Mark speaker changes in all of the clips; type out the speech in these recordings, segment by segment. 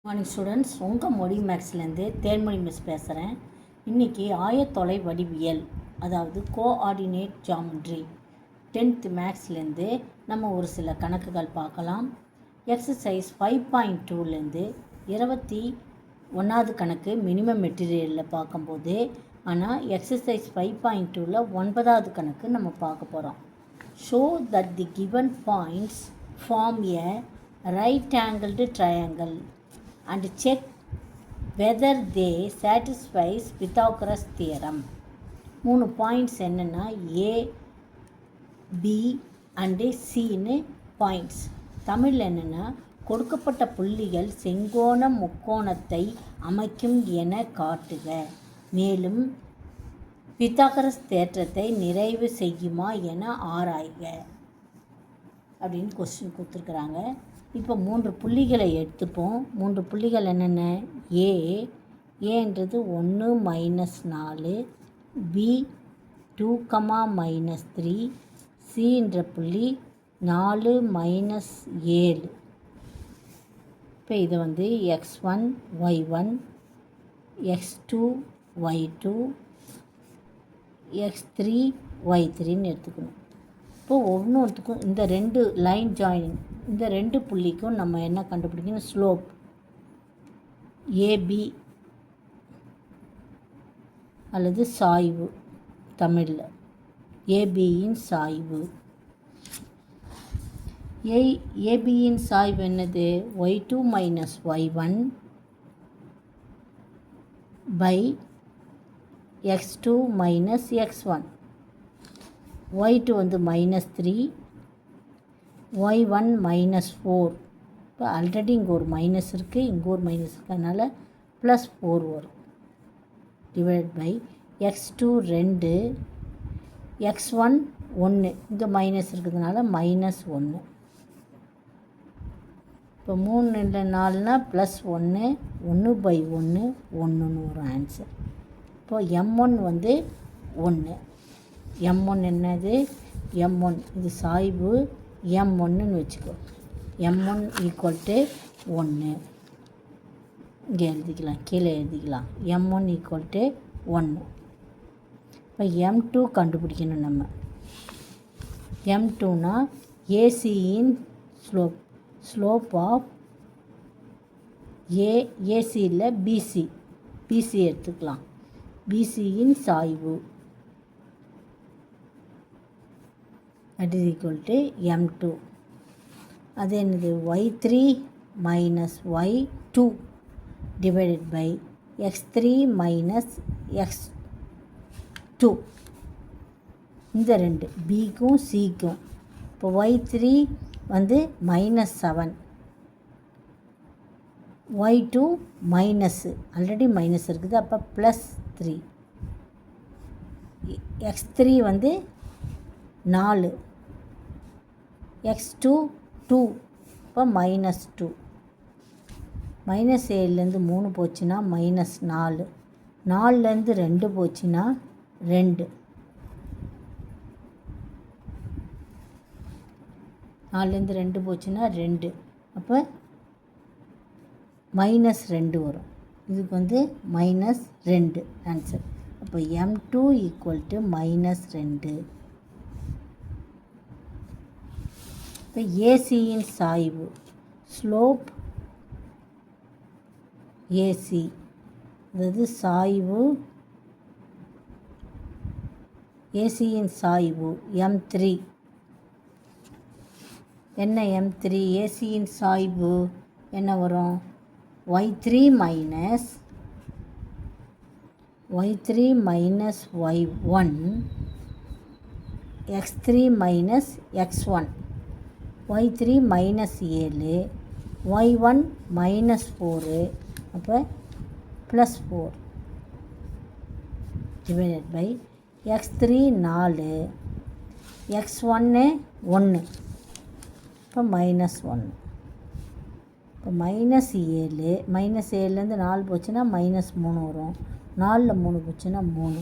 Speaker 1: Morning students, உங்கள் மொழி மேக்ஸ்லேருந்து Thenmozhi miss பேசுகிறேன். இன்றைக்கி ஆயத்தொலை வடிவியல், அதாவது கோஆர்டினேட் ஜாமெட்ரி 10th மேக்ஸ்லேருந்து நம்ம ஒரு சில கணக்குகள் பார்க்கலாம். எக்ஸசைஸ் 5.2லேருந்து 21வது கணக்கு மினிமம் மெட்டீரியலில் பார்க்கும்போது, ஆனால் எக்ஸசைஸ் 5.2ல் 9வது கணக்கு நம்ம பார்க்க போகிறோம். Show that the given points form a right angled triangle and check whether they satisfies Pythagoras theorem. 3 points என்னென்னா A, B and Cன்னு பாயிண்ட்ஸ். தமிழில் என்னென்னா, கொடுக்கப்பட்ட புள்ளிகள் செங்கோண முக்கோணத்தை அமைக்கும் என காட்டுக, மேலும் பித்தாகரஸ் தேற்றத்தை நிறைவு செய்யுமா என ஆராய்க அப்படின்னு கொஸ்டின் கொடுத்துருக்குறாங்க. இப்போ 3 புள்ளிகளை எடுத்துப்போம். 3 புள்ளிகள் என்னென்ன? ஏன்றது 1 -4, B 2, -3, Cன்ற புள்ளி 4 -7. இப்போ இதை x1 y1, x2 y2, x3 y3ன்னு எடுத்துக்கணும். இப்போ ஒவ்வொன்றுத்துக்கும் இந்த 2 லைன் ஜாயினிங், இந்த 2 புள்ளிக்கும் நம்ம என்ன கண்டுபிடிக்கணும்? ஸ்லோப் ஏபி அல்லது சாய்வு. தமிழில் ஏபியின் சாய்வு. ஏபியின் சாய்வு என்னது? y2 - y1 by x2 - x1. y2 -3, y1 -4. இப்போ ஆல்ரெடி இங்கே ஒரு மைனஸ் இருக்குது, இங்கே ஒரு மைனஸ் இருக்குது, அதனால் +4 வரும். டிவைட் பை x2 2, x1 1, இங்கே மைனஸ் இருக்கிறதுனால -1. இப்போ 3 இல்லை 4னா +1, 1/1, 1ன்னு ஒரு ஆன்சர். இப்போ m1 1. m1 என்னது? m1 இது சாய்வு m1ன்னு வச்சுக்கோ. m1 = 1. இங்கே எழுதிக்கலாம், கீழே எழுதிக்கலாம். m1 = 1. இப்போ m2 கண்டுபிடிக்கணும் நம்ம. m2னா ஏசியின் ஸ்லோப் ஆஃப் ஏசியில் பிசி எடுத்துக்கலாம். பிசியின் சாய்வு that is equal to m2. அது என்னது? y3 - y2 divided by x3 - x2. இந்த 2 பிக்கும் சிக்கும். இப்போ y3 -7, y2 minus, already minus இருக்குது, அப்போ +3. x3 4, x2 2, இப்போ -2. -7லேருந்து 3 போச்சுன்னா -4, 4லேருந்து 2 போச்சுன்னா 2, 4லேருந்து 2 போச்சுன்னா 2, அப்போ -2 வரும். இதுக்கு -2 ஆன்சர். அப்போ m2 = -2. இப்போ ஏசியின் சாய்வு, ஸ்லோப் ஏசி, அதாவது சாய்வு ஏசியின் சாய்வு m3. என்ன m3? ஏசியின் சாய்வு என்ன வரும்? y3 - y1, x3 - x1, y3 -7, y1 -4, அப்போ +4 divided by x3 4, x1 1, இப்போ -1. இப்போ -7லேருந்து 4 போச்சுன்னா -3 வரும். 4ல் 3 போச்சுன்னா 3,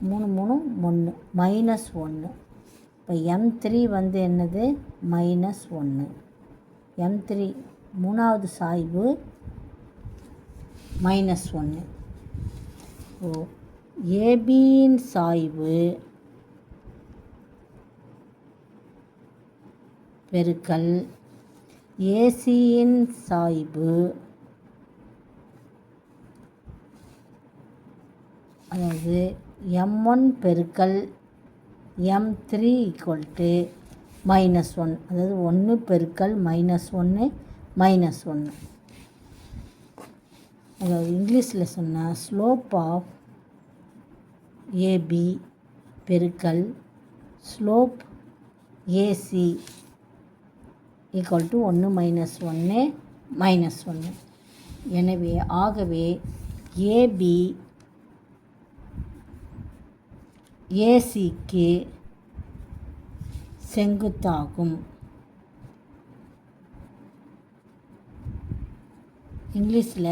Speaker 1: 3 3 1, -1. இப்போ m3 என்னது? -1. m3 மூணாவது சாய்வு -1. ஸோ ஏபியின் சாய்வு பெருக்கல் ஏசியின் சாய்வு, அதாவது m1 பெருக்கல் m3 -1, அதாவது 1 பெருக்கல் -1 -1. அதாவது இங்கிலீஷில் சொன்னால் ஸ்லோப் ஆஃப் ஏபி பெருக்கல் ஸ்லோப் ஏசி = 1 -1 -1. எனவே ஆகவே ஏபி ஏசிக்கு செங்குத்தாகும். இங்கிலீஷில்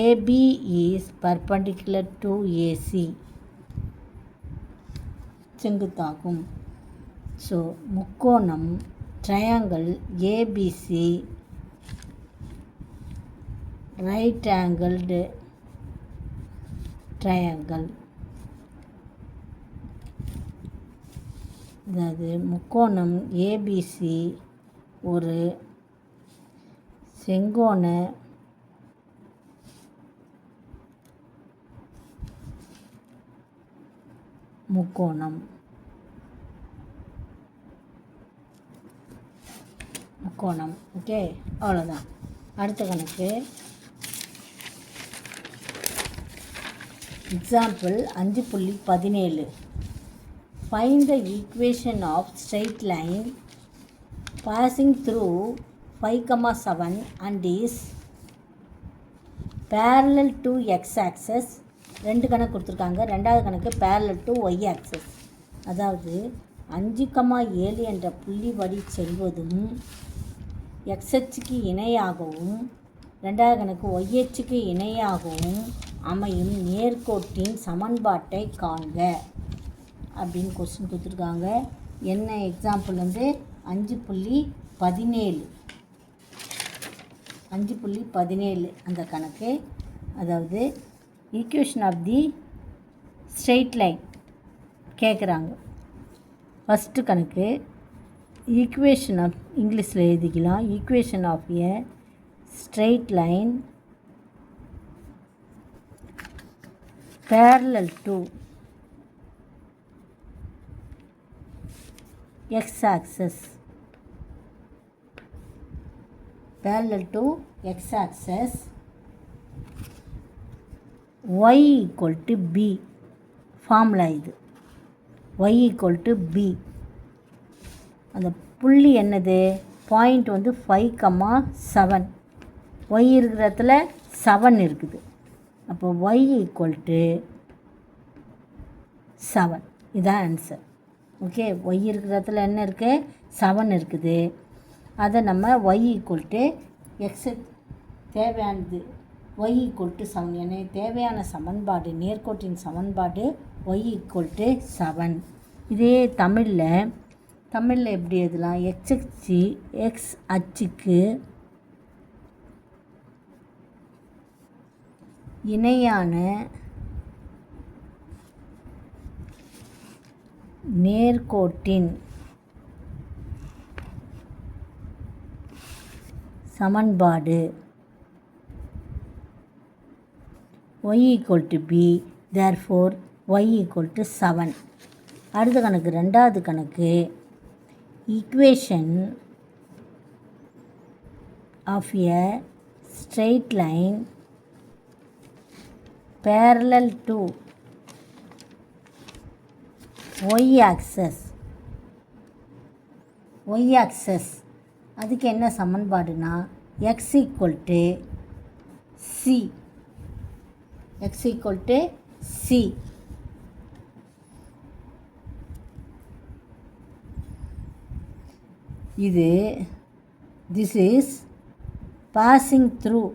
Speaker 1: AB is perpendicular to AC, செங்குத்தாகும். ஸோ முக்கோணம் triangle ABC right angled triangle. அதாவது முக்கோணம் ஏபிசி ஒரு செங்கோண முக்கோணம். ஓகே, அவ்வளோதான். அடுத்த கணக்கு example 5.17. Find the equation of straight line passing through 5,7 and is parallel to x-axis. ரெண்டு கணக்கு கொடுத்துருக்காங்க. ரெண்டாவது கணக்கு parallel to y-axis. அதாவது 5,7 என்ற புள்ளி வழி செல்வதும் x-அச்சுக்கு இணையாகவும் ரெண்டாவது கணக்கு y-அச்சுக்கு இணையாகவும் அமையும் நேர்கோட்டின் சமன்பாட்டை காண்க அப்படின்னு கொஸ்டின் கொடுத்துருக்காங்க. என்ன எக்ஸாம்பிள் வந்து 5.17 அந்த கணக்கு. அதாவது equation of the straight line கேட்குறாங்க. ஃபஸ்ட்டு கணக்கு ஈக்குவேஷன் ஆஃப், இங்கிலீஷில் எழுதிக்கலாம், equation of a straight line parallel to x-axis, parallel to x-axis, y = b. Formula இது, y = b. அந்த புள்ளி என்னது, பாயிண்ட் வந்து 5,7, y இருக்கிற இடத்துல 7 இருக்குது. அப்போ y = 7. இதுதான் ஆன்சர். ஓகே, y இருக்கிற இடத்துல என்ன இருக்குது, 7 இருக்குது. அதை நம்ம y = x தேவையானது, y = 7. எனவே தேவையான சமன்பாடு, நேர்கோட்டின் சமன்பாடு y = 7. இதே தமிழில் எப்படி எழுதலாம், x அச்சுக்கு இணையான நேர்கோட்டின் சமன்பாடு y = b, therefore y = 7. அடுத்த கணக்கு, ரெண்டாவது கணக்கு equation of a straight line parallel to y-axis. அதுக்கு என்ன சமன்பாடுனா x = c. இது this is passing through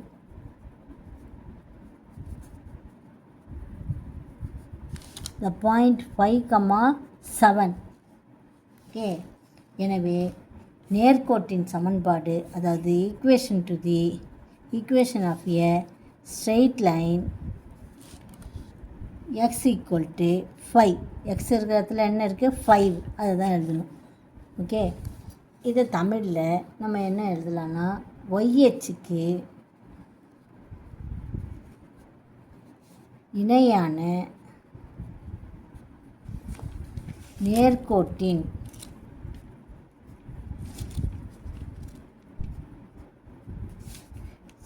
Speaker 1: the point 5,7. Okay, எனவே நேர்கோட்டின் சமன்பாடு, அதாவது equation of a straight line X equal to 5. எக்ஸ் இருக்கிற இடத்துல என்ன இருக்குது? 5. அதுதான் எழுதணும். ஓகே, இதை தமிழில் நம்ம என்ன எழுதலாம்னா, ஒய்ஹெச்சுக்கு இணையான நேர்கோட்டின்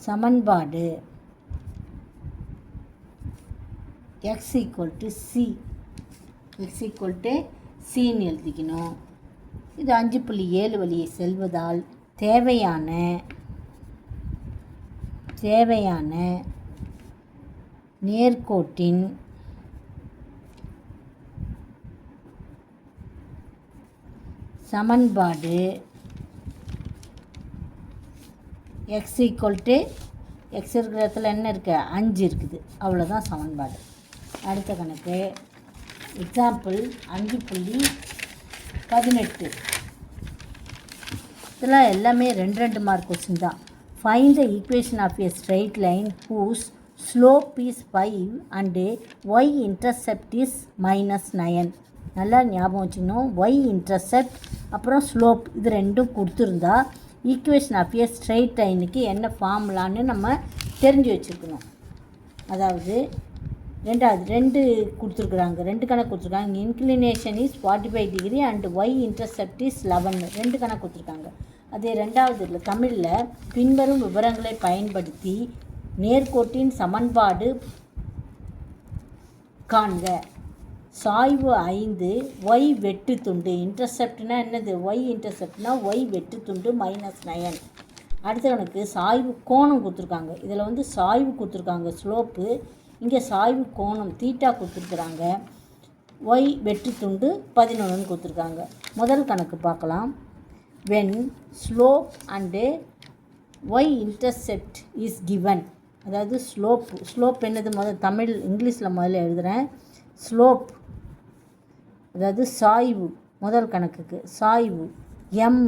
Speaker 1: சமன்பாடு x equal to C. X equal to சின்னு எழுதிக்கணும். இது 5.7 வழியை செல்வதால் தேவையான நேர்கோட்டின் சமன்பாடு எக்ஸ் ஈக்குவல் டு எக்ஸ் இருக்கிற இடத்துல என்ன இருக்குது? 5 இருக்குது. அவ்வளோதான் சமன்பாடு. அடுத்த கணக்கு எக்ஸாம்பிள் 5.18. இதெல்லாம் எல்லாமே 2 மார்க் கொஸ்டின் தான். Find the equation of a straight line whose slope is 5 and Y intercept is -9. நல்லா ஞாபகம் வச்சுக்கணும். ஒய் இன்டர்செப்ட் அப்புறம் ஸ்லோப் இது ரெண்டும் கொடுத்துருந்தா ஈக்குவேஷன் ஆஃப் எ ஸ்ட்ரெயிட் லைனுக்கு என்ன ஃபார்முலான்னு நம்ம தெரிஞ்சு வச்சுருக்கணும். அதாவது ரெண்டாவது 2 கொடுத்துருக்குறாங்க, 2 கணக்கு கொடுத்துருக்காங்க. Inclination is 45 degree and Y intercept is 11. 2 கணக்கு கொடுத்துருக்காங்க. அதே ரெண்டாவது இல்லை தமிழில் பின்வரும் விவரங்களை பயன்படுத்தி நேர்கோட்டின் சமன்பாடு காண்க. சாய்வு 5 ஒய் வெட்டு துண்டு. இன்டர்செப்ட்னா என்னது? ஒய் இன்டர்செப்ட்னா ஒய் வெட்டு துண்டு -9. அடுத்த கணக்கு சாய்வு கோணம் கொடுத்துருக்காங்க. இதில் வந்து சாய்வு கொடுத்துருக்காங்க ஸ்லோப்பு, இங்கே சாய்வு கோணம் தீட்டா கொடுத்துருக்குறாங்க. ஒய் வெட்டு துண்டு 11 கொடுத்துருக்காங்க. முதல் கணக்கு பார்க்கலாம். When slope and Y intercept is given. அதாவது ஸ்லோப் என்னது? தமிழ் இங்கிலீஷில் முதல்ல எழுதுகிறேன். ஸ்லோப் அதாவது சாய்வு. முதல் கணக்குக்கு சாய்வு எம்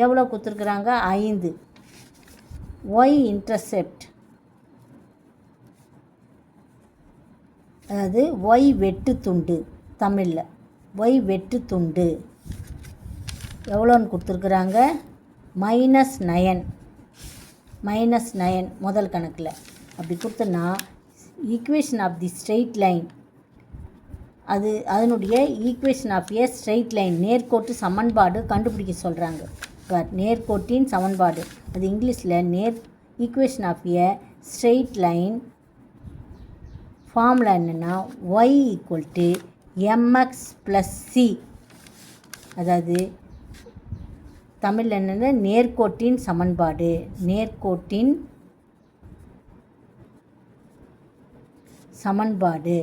Speaker 1: எவ்வளோ கொடுத்துருக்குறாங்க? 5. ஒய் இன்டர்செப்ட் அதாவது ஒய் வெட்டு துண்டு, தமிழில் ஒய் வெட்டு துண்டு எவ்வளோன்னு கொடுத்துருக்குறாங்க? -9 முதல் கணக்கில். அப்படி கொடுத்தோன்னா equation of the straight line அதனுடைய equation of a straight line நேர்கோட்டு சமன்பாடு கண்டுபிடிக்க சொல்கிறாங்க. இப்போ நேர்கோட்டின் சமன்பாடு அது இங்கிலீஷில் equation of a straight line formula என்னென்னா Y equal to MX plus C. அதாவது தமிழில் என்னென்னா நேர்கோட்டின் சமன்பாடு. நேர்கோட்டின் சமன்பாடு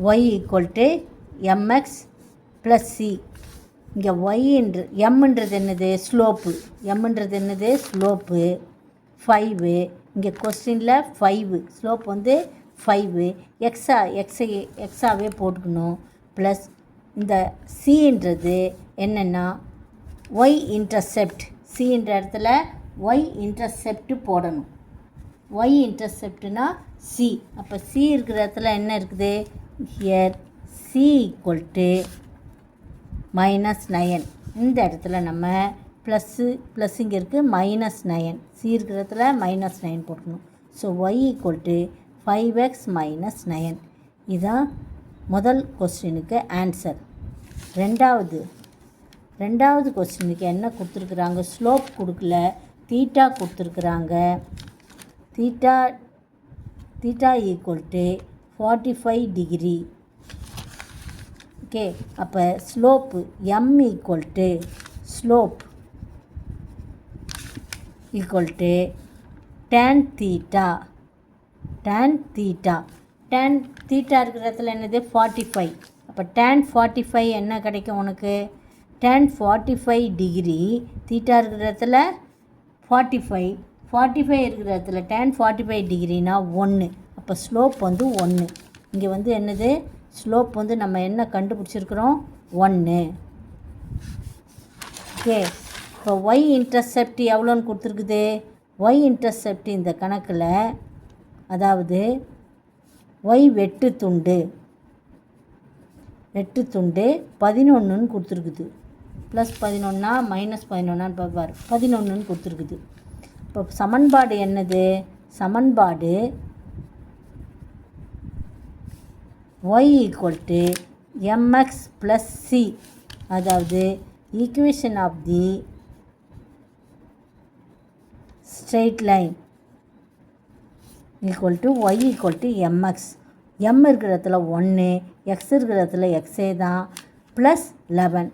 Speaker 1: y equal to MX plus C. இங்கே எம்ன்றது என்னது? ஸ்லோப்பு. எம்ன்றது என்னது? ஸ்லோப்பு 5. இங்கே கொஸ்டினில் 5 ஸ்லோப் வந்து 5 எக்ஸாவே போட்டுக்கணும். ப்ளஸ் இந்த சின்றது என்னென்னா ஒய் இன்டர்செப்ட். சின்ற இடத்துல ஒய் இன்டர்செப்ட் போடணும். ஒய் இன்டர்செப்ட்னா சி. அப்போ சி இருக்கிற இடத்துல என்ன இருக்குது? Here C equal to -9. இந்த இடத்துல நம்ம ப்ளஸ் இங்கே இருக்குது -9. சி இருக்கிற இடத்துல -9 போட்டுக்கணும். So Y equal to 5x -9. இதுதான் முதல் கொஸ்டினுக்கு ஆன்சர். ரெண்டாவது கொஸ்டினுக்கு என்ன கொடுத்துருக்குறாங்க? ஸ்லோப் கொடுக்கல, தீட்டா கொடுத்துருக்குறாங்க. Theta equal to 45 degree. Okay, அப்போ slope M equal to slope equal to tan theta. Tan theta இருக்கிற இடத்துல என்னது? 45. அப்போ டேன் 45 என்ன கிடைக்கும் உனக்கு? Tan 45 degree. தீட்டா இருக்கிற இடத்துல 45 இருக்கிற இடத்துல டேன் 45 டிகிரினா 1. அப்போ ஸ்லோப் வந்து 1. இங்கே வந்து என்னது? ஸ்லோப் வந்து நம்ம என்ன கண்டுபிடிச்சிருக்கிறோம்? 1. ஓகே, இப்போ ஒய் இன்டர்செப்ட் எவ்வளோன்னு கொடுத்துருக்குது? ஒய் இன்டர்செப்ட் இந்த கணக்கில், அதாவது ஒய் வெட்டு துண்டு 11ன்னு கொடுத்துருக்குது. ப்ளஸ் 11 மைனஸ் 11 பார்ப்பார், 11ன்னு கொடுத்துருக்குது. இப்போ சமன்பாடு என்னது? சமன்பாடு y = mx + c, அதாவது equation of the straight line y = mx. m இருக்கிற இடத்துல 1, x இருக்கிற இடத்துல xே தான், ப்ளஸ் 11.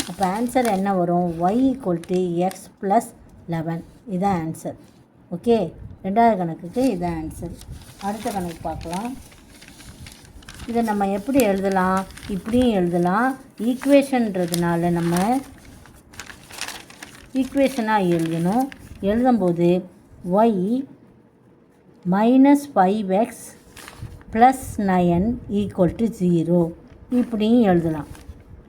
Speaker 1: அப்போ ஆன்சர் என்ன வரும்? y = x + 11. இதுதான் ஆன்சர். ஓகே, ரெண்டாவது கணக்குக்கு இதுதான் ஆன்சர். அடுத்த கணக்கு பார்க்கலாம். இதை நம்ம எப்படி எழுதலாம்? இப்படியும் எழுதலாம். ஈக்குவேஷன்றதுனால நம்ம ஈக்குவேஷனாக எழுதணும். எழுதும்போது y -5x + 9 = 0 இப்படியும் எழுதலாம்.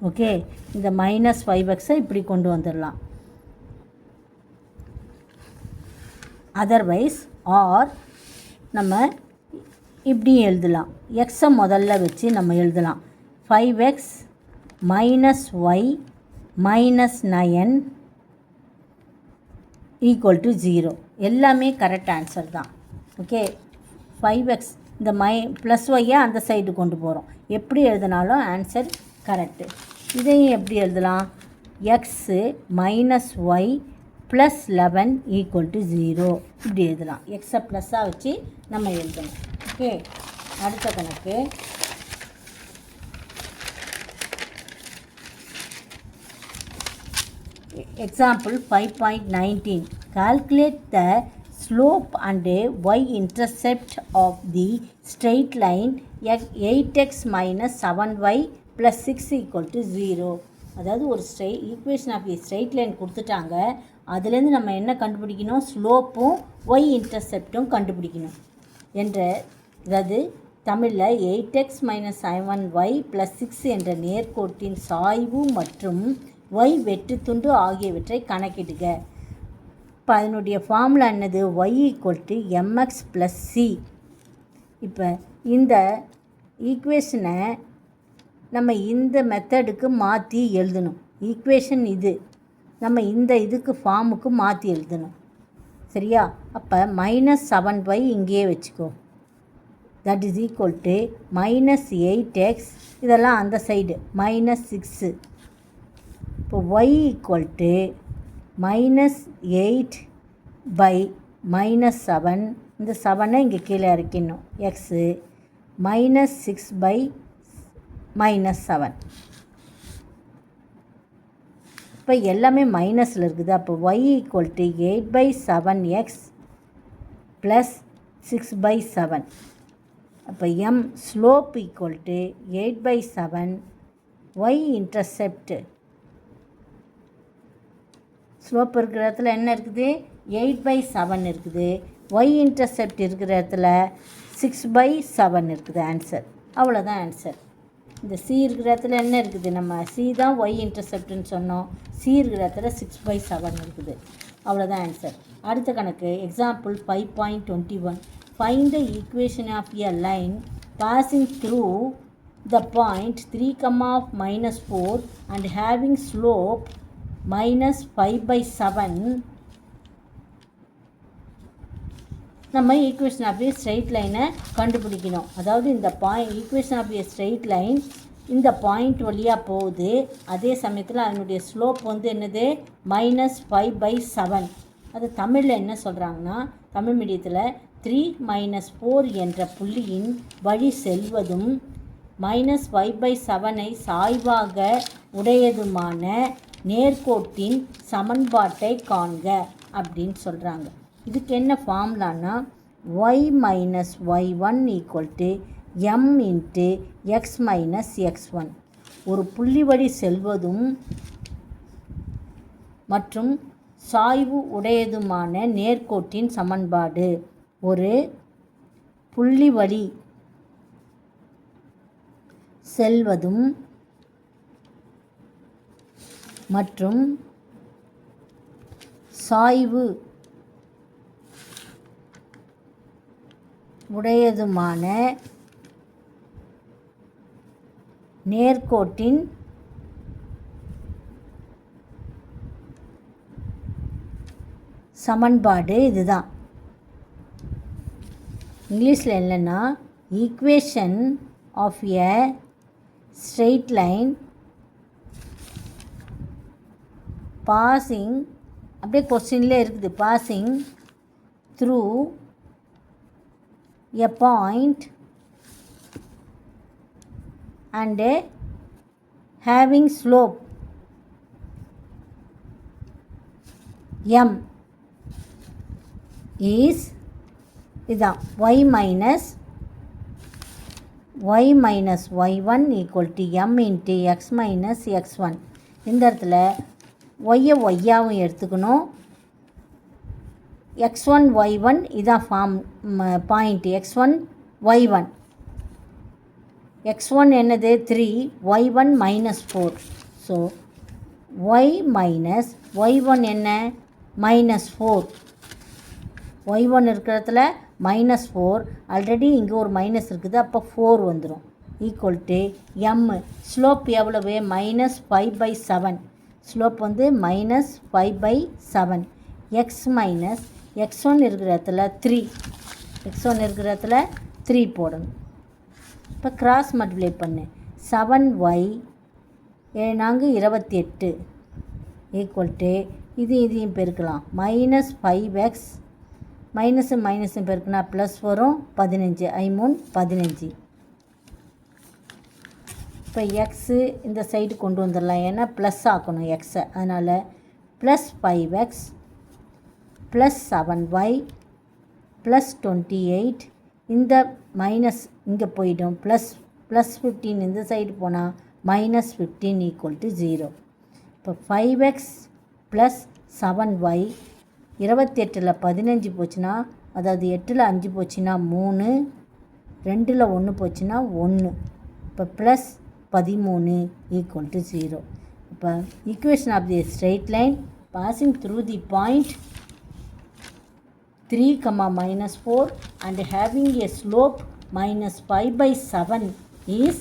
Speaker 1: ஓகே, இந்த -5xஐ இப்படி கொண்டு வந்துடலாம். அதர்வைஸ் ஆர் நம்ம இப்படியும் எழுதலாம். எக்ஸை முதல்ல வச்சு நம்ம எழுதலாம். 5x - y - 9 = 0. எல்லாமே கரெக்ட் ஆன்சர் தான். ஓகே, 5x இந்த ப்ளஸ் ஒய்யை அந்த சைடு கொண்டு போகிறோம். எப்படி எழுதினாலும் ஆன்சர் கரெக்டு. இதையும் எப்படி எழுதலாம்? எக்ஸ் -y + 11 = 0 இப்படி எழுதலாம். எக்ஸை ப்ளஸ்ஸாக வச்சு நம்ம எழுதணும். ஓகே, அடுத்த கணக்கு. Example 5.19. Calculate the slope and y-intercept of the straight line 8x - 7y + 6 = 0. அதாவது ஒரு ஈக்குவேஷன் ஆஃப் ஸ்ட்ரெயிட் லைன் கொடுத்துட்டாங்க. அதுலேருந்து நம்ம என்ன கண்டுபிடிக்கணும்? ஸ்லோப்பும் ஒய் இன்டர்செப்டும் கண்டுபிடிக்கணும் என்ற, அதாவது தமிழில் 8x - 7y + 6 என்ற நேர்கோட்டின் சாய்வு மற்றும் y வெட்டுத்துண்டு ஆகியவற்றை கணக்கிடுக. இப்போ அதனுடைய ஃபார்முலா என்னது? y = mx + c. இப்போ இந்த ஈக்குவேஷனை நம்ம இந்த மெத்தடுக்கு மாற்றி எழுதணும். ஈக்குவேஷன் இது நம்ம இந்த இதுக்கு ஃபார்முக்கு மாற்றி எழுதணும். சரியா? அப்போ -7y இங்கேயே வச்சுக்கோ. That is equal to -8x, இதெல்லாம் அந்த சைடு -6. இப்போ y = -8 / -7, இந்த 7ஐ இங்கே கீழே இறக்கிடணும். எக்ஸு -6 / -7. இப்போ எல்லாமே மைனஸில் இருக்குது. அப்போ y = 8/7x + 6/7. அப்போ m slope = 8/7. y intercept slope இருக்கிற இடத்துல என்ன இருக்குது? 8/7 இருக்குது. y இன்டர்செப்ட் இருக்கிற இடத்துல 6/7 இருக்குது. ஆன்சர் அவ்வளோதான் ஆன்சர். இந்த சி இருக்கிற இடத்துல என்ன இருக்குது? நம்ம சி தான் ஒய் இன்டர்செப்ட்னு சொன்னோம். சி இருக்கிற இடத்துல 6/7 இருக்குது. அவ்வளோதான் ஆன்சர். அடுத்த கணக்கு example 5.21. Find the equation of a line passing through the point 3, -4 and having slope -5/7. நம்ம ஈக்குவேஷன் ஆஃப் ஏ ஸ்ட்ரெயிட் லைனை கண்டுபிடிக்கணும். அதாவது இந்த equation of a straight line இந்த பாயிண்ட் வழியாக போகுது. அதே சமயத்தில் அதனுடைய ஸ்லோப் வந்து என்னது? -5/7. அது தமிழில் என்ன சொல்கிறாங்கன்னா, தமிழ் மீடியத்தில் 3 - 4 என்ற புள்ளியின் வழி செல்வதும் -5/7ஐ சாய்வாக உடையதுமான நேர்கோட்டின் சமன்பாட்டை காண்க அப்படின்னு சொல்கிறாங்க. இதுக்கு என்ன ஃபார்முலான்னா y - y1 = m × x - x1. ஒரு புள்ளி வழி செல்வதும் மற்றும் சாய்வு உடையதுமான நேர்கோட்டின் சமன்பாடு. ஒரு புள்ளி வழி செல்வதும் மற்றும் சாய்வு உடையதுமான நேர்கோட்டின் சமன்பாடு இதுதான். இங்கிலீஷில் என்னென்னா equation of a straight line passing, அப்படியே கொஸ்டின்லேயே இருக்குது, passing through a point and having slope m is இதான் y minus y1 equal to m into x minus x1. இந்த இடத்துல y-ஐ y-ஆவும் எடுத்துக்கணும், x1 y1 இதான் form point, x1 y1. x1 என்னது 3, y1 minus 4. So y minus y1 என்ன minus 4. y1 இருக்கிறதுல minus 4, already இங்கே ஒரு மைனஸ் இருக்குது, அப்போ 4 வந்துடும். Equal to m. ஸ்லோப் எவ்வளவு -5/7. ஸ்லோப் வந்து -5/7. x மைனஸ் x1 இருக்கிற இடத்துல 3, x1 இருக்கிற இடத்துல 3 போடணும். இப்போ கிராஸ் மல்டிப்ளை பண்ணு, 7y 28 ஈக்குவல் டு இதையும் பெருக்கலாம், -5x மைனஸும் பெருக்குனா ப்ளஸ் வரும் 15, 15. இப்போ எக்ஸு இந்த சைடு கொண்டு வந்துடலாம், ஏன்னா ப்ளஸ் ஆக்கணும் எக்ஸை, அதனால் +5x +7y +28. இந்த மைனஸ் இங்கே போயிடும், +15 இந்த சைடு போனால் -15 ஈக்குவல் டு 0. இப்போ 5x +7y 28ல் 15 போச்சுன்னா, அதாவது 8ல் 5 போச்சுன்னா 3, 2ல் 1 போச்சுன்னா 1. இப்போ +13 ஈக்குவல் டு 0. இப்போ equation of the straight line passing through the point 3, -4 and having a slope -5/7 is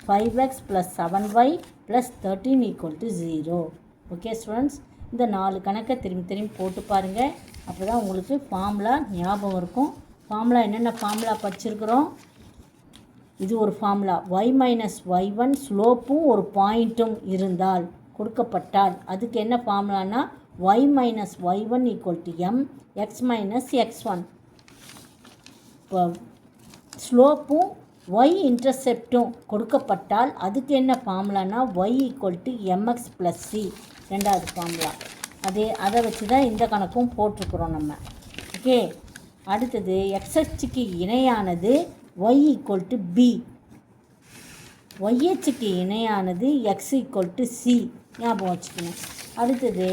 Speaker 1: 5x +7y +13 equal to 0. Okay students, இந்த 4 கணக்கை திரும்பி போட்டு பாருங்கள், அப்போ தான் உங்களுக்கு ஃபார்முலா ஞாபகம் இருக்கும். ஃபார்முலா என்னென்ன ஃபார்முலா படிச்சிருக்கிறோம், இது ஒரு ஃபார்முலா, y - y1 ஸ்லோப்பும் ஒரு பாயிண்ட்டும் இருந்தால் கொடுக்கப்பட்டால் அதுக்கு என்ன ஃபார்முலானா y - y1 equal to m x minus x1. இப்போ ஸ்லோப்பும் y இன்டர்செப்டும் கொடுக்கப்பட்டால் அதுக்கு என்ன ஃபார்முலானா y equal to mx plus c, ரெண்டாவது ஃபார்முலா. அதை வச்சு தான் இந்த கணக்கும் போட்டிருக்கிறோம் நம்ம. ஓகே, அடுத்தது xஹுக்கு இணையானது y equal to b, yஹுக்கு இணையானது x equal to c, ஞாபகம் வச்சுக்கணும். அடுத்தது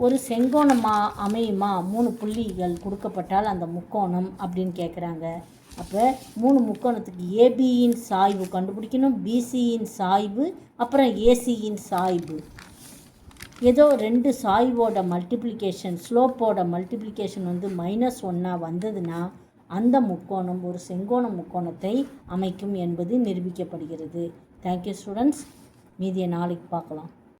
Speaker 1: ஒரு செங்கோணமாக அமையுமா, 3 புள்ளிகள் கொடுக்கப்பட்டால் அந்த முக்கோணம் அப்படின்னு கேட்குறாங்க. அப்போ 3 முக்கோணத்துக்கு ஏபியின் சாய்வு கண்டுபிடிக்கணும், பிசியின் சாய்வு, அப்புறம் ஏசியின் சாய்வு. ஏதோ 2 சாய்வோட மல்டிப்ளிகேஷன், ஸ்லோப்போட மல்டிப்ளிகேஷன் வந்து -1 வந்ததுன்னா அந்த முக்கோணம் ஒரு செங்கோண முக்கோணத்தை அமைக்கும் என்பது நிரூபிக்கப்படுகிறது. தேங்க்யூ ஸ்டூடெண்ட்ஸ், மீதியை நாளைக்கு பார்க்கலாம்.